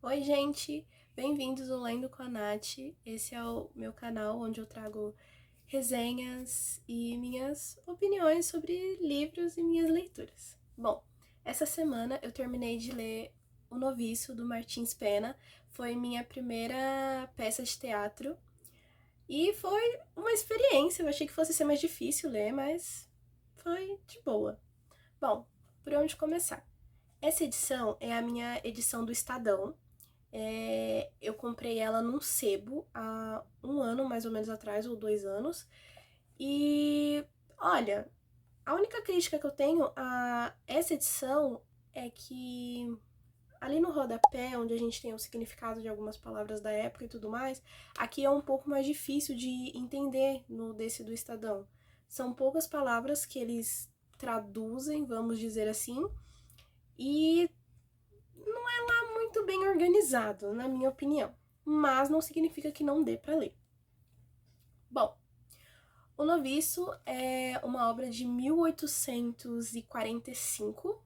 Oi, gente! Bem-vindos ao Lendo com a Nath. Esse é o meu canal onde eu trago resenhas e minhas opiniões sobre livros e minhas leituras. Bom, essa semana eu terminei de ler O Noviço, do Martins Pena. Foi minha primeira peça de teatro e foi uma experiência. Eu achei que fosse ser mais difícil ler, mas foi de boa. Bom, por onde começar? Essa edição é a minha edição do Estadão. Eu comprei ela num sebo há um ano mais ou menos atrás, ou 2 anos. E olha, a única crítica que eu tenho a essa edição é que ali no rodapé, onde a gente tem o significado de algumas palavras da época e tudo mais, aqui é um pouco mais difícil de entender no desse do Estadão. São poucas palavras que eles traduzem, vamos dizer assim, e muito bem organizado, na minha opinião, mas não significa que não dê para ler. Bom, O Noviço é uma obra de 1845,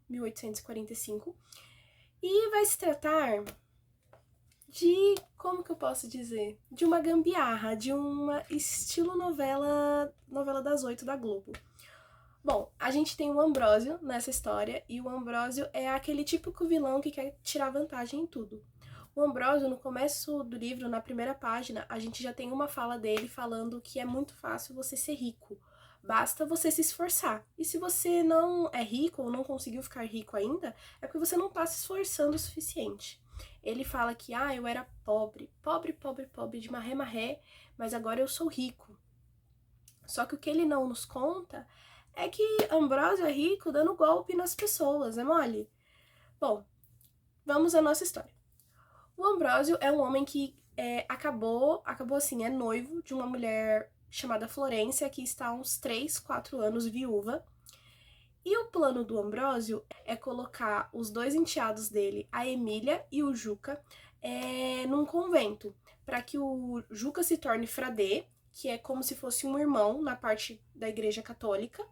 e vai se tratar de, como que eu posso dizer? De uma gambiarra, de uma estilo novela das 8 da Globo. Bom, a gente tem o Ambrósio nessa história, e o Ambrósio é aquele típico vilão que quer tirar vantagem em tudo. O Ambrósio, no começo do livro, na primeira página, a gente já tem uma fala dele falando que é muito fácil você ser rico. Basta você se esforçar. E se você não é rico ou não conseguiu ficar rico ainda, é porque você não está se esforçando o suficiente. Ele fala que, eu era pobre, pobre de marré, mas agora eu sou rico. Só que o que ele não nos conta é que Ambrósio é rico dando golpe nas pessoas, é mole? Bom, vamos à nossa história. O Ambrósio é um homem que acabou assim, é noivo de uma mulher chamada Florência, que está há uns 3, 4 anos viúva. E o plano do Ambrósio é colocar os dois enteados dele, a Emília e o Juca, num convento, para que o Juca se torne fradê, que é como se fosse um irmão na parte da Igreja Católica,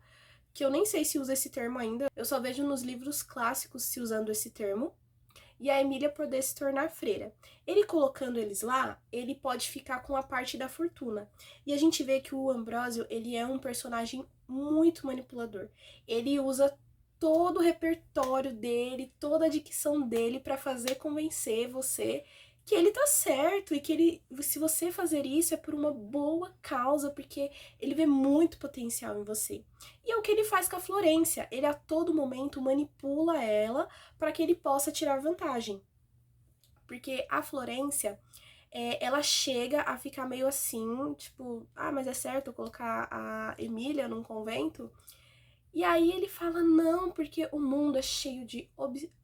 que eu nem sei se usa esse termo ainda, eu só vejo nos livros clássicos se usando esse termo, e a Emília poder se tornar freira. Ele colocando eles lá, ele pode ficar com a parte da fortuna. E a gente vê que o Ambrósio, ele é um personagem muito manipulador. Ele usa todo o repertório dele, toda a dicção dele para fazer convencer você que ele tá certo e que ele, se você fazer isso é por uma boa causa, porque ele vê muito potencial em você. E é o que ele faz com a Florência. Ele a todo momento manipula ela para que ele possa tirar vantagem. Porque a Florência, ela chega a ficar meio assim, tipo, mas é certo eu colocar a Emília num convento? E aí ele fala, não, porque o mundo é cheio de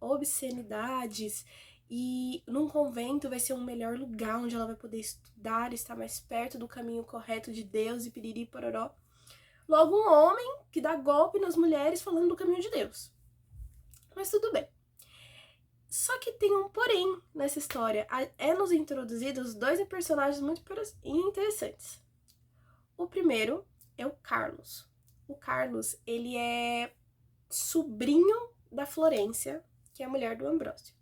obscenidades e num convento vai ser um melhor lugar onde ela vai poder estudar, estar mais perto do caminho correto de Deus e piriri pororó. Logo um homem que dá golpe nas mulheres falando do caminho de Deus. Mas tudo bem. Só que tem um porém nessa história. Nos introduzidos dois personagens muito interessantes. O primeiro é o Carlos. O Carlos, ele é sobrinho da Florência, que é a mulher do Ambrósio.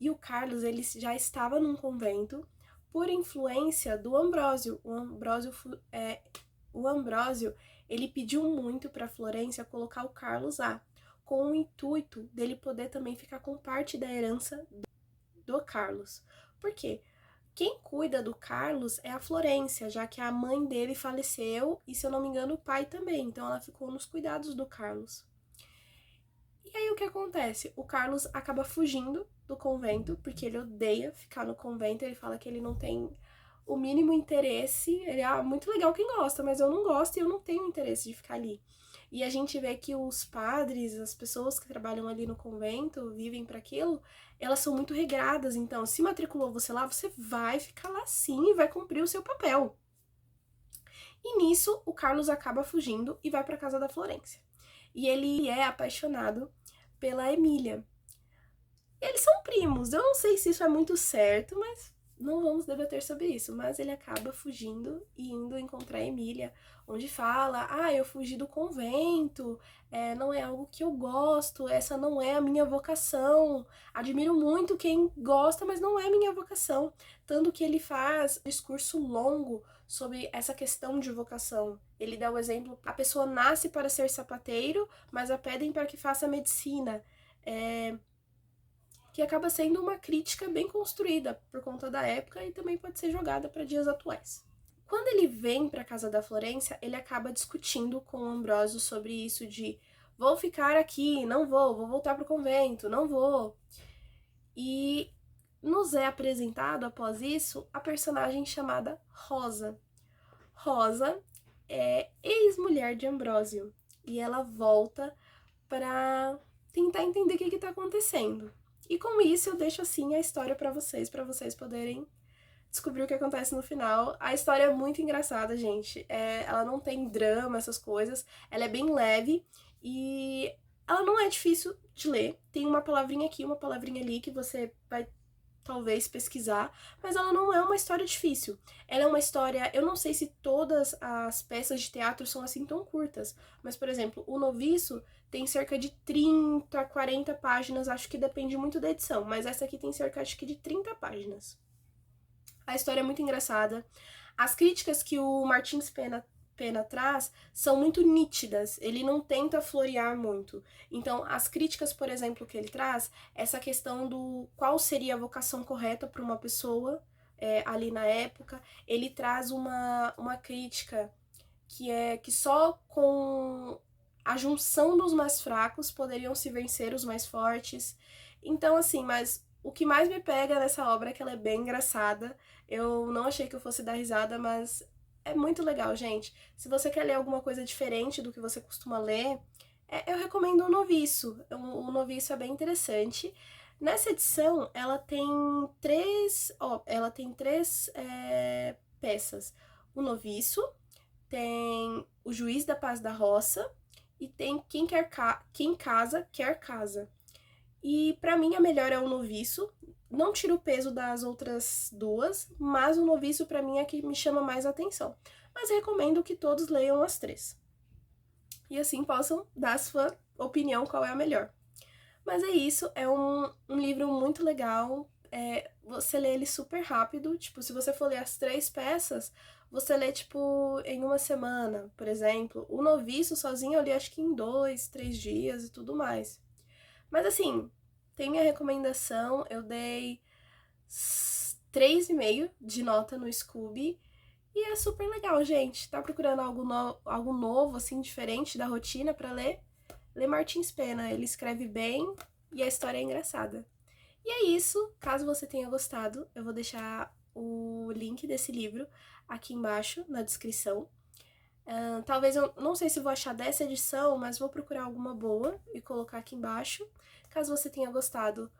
E o Carlos, ele já estava num convento por influência do Ambrósio. O Ambrósio, ele pediu muito para Florência colocar o Carlos lá, com o intuito dele poder também ficar com parte da herança do Carlos. Por quê? Quem cuida do Carlos é a Florência, já que a mãe dele faleceu e, se eu não me engano, o pai também. Então ela ficou nos cuidados do Carlos. E aí o que acontece? O Carlos acaba fugindo do convento, porque ele odeia ficar no convento. Ele fala que ele não tem o mínimo interesse. Ele, muito legal quem gosta, mas eu não gosto e eu não tenho interesse de ficar ali. E a gente vê que os padres, as pessoas que trabalham ali no convento, vivem para aquilo, elas são muito regradas. Então, se matriculou você lá, você vai ficar lá sim e vai cumprir o seu papel. E nisso, o Carlos acaba fugindo e vai para casa da Florência. E ele é apaixonado pela Emília. Eles são primos, eu não sei se isso é muito certo, mas não vamos debater sobre isso, mas ele acaba fugindo e indo encontrar Emília, onde fala, eu fugi do convento, não é algo que eu gosto, essa não é a minha vocação, admiro muito quem gosta, mas não é minha vocação. Tanto que ele faz um discurso longo sobre essa questão de vocação. Ele dá o exemplo, a pessoa nasce para ser sapateiro, mas a pedem para que faça medicina. Que acaba sendo uma crítica bem construída por conta da época e também pode ser jogada para dias atuais. Quando ele vem para a casa da Florência, ele acaba discutindo com o Ambrósio sobre isso de vou ficar aqui, não vou voltar para o convento, não vou. E nos é apresentado, após isso, a personagem chamada Rosa. Rosa é ex-mulher de Ambrósio e ela volta para tentar entender o que está acontecendo. E com isso eu deixo assim a história para vocês poderem descobrir o que acontece no final. A história é muito engraçada, gente. Ela não tem drama, essas coisas. Ela é bem leve e ela não é difícil de ler. Tem uma palavrinha aqui, uma palavrinha ali que você vai talvez pesquisar, mas ela não é uma história difícil. Ela é uma história, eu não sei se todas as peças de teatro são assim tão curtas, mas por exemplo, O Noviço tem cerca de 30, 40 páginas, acho que depende muito da edição, mas essa aqui tem cerca acho que de 30 páginas. A história é muito engraçada. As críticas que o Martins Pena traz são muito nítidas, ele não tenta florear muito. Então, as críticas, por exemplo, que ele traz, essa questão do qual seria a vocação correta para uma pessoa ali na época, ele traz uma crítica que é que só com a junção dos mais fracos poderiam se vencer os mais fortes. Então, assim, mas o que mais me pega nessa obra é que ela é bem engraçada. Eu não achei que eu fosse dar risada, mas é muito legal, gente. Se você quer ler alguma coisa diferente do que você costuma ler, eu recomendo O Noviço. O Noviço é bem interessante. Nessa edição, ela tem três peças. O Noviço, tem O Juiz da Paz da Roça e tem Quem Casa Quer Casa. E pra mim a melhor é O Noviço. Não tira o peso das outras duas, mas O Noviço pra mim é que me chama mais atenção. Mas recomendo que todos leiam as três. E assim possam dar sua opinião qual é a melhor. Mas é isso, é um livro muito legal. Você lê ele super rápido. Tipo, se você for ler as três peças, você lê, tipo, em uma semana, por exemplo. O Noviço sozinho eu li acho que em 2, 3 dias e tudo mais. Mas assim, tem minha recomendação, eu dei 3,5 de nota no Scooby. E é super legal, gente. Tá procurando algo novo, assim, diferente da rotina pra ler? Lê Martins Pena, ele escreve bem e a história é engraçada. E é isso, caso você tenha gostado, eu vou deixar o link desse livro aqui embaixo na descrição. Talvez eu não sei se vou achar dessa edição, mas vou procurar alguma boa e colocar aqui embaixo. Caso você tenha gostado,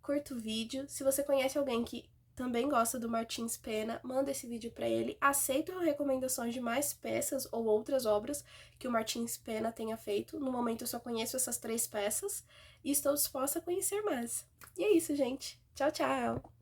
curta o vídeo. Se você conhece alguém que também gosta do Martins Pena, manda esse vídeo para ele. Aceito recomendações de mais peças ou outras obras que o Martins Pena tenha feito. No momento eu só conheço essas 3 peças e estou disposta a conhecer mais. E é isso, gente. Tchau, tchau!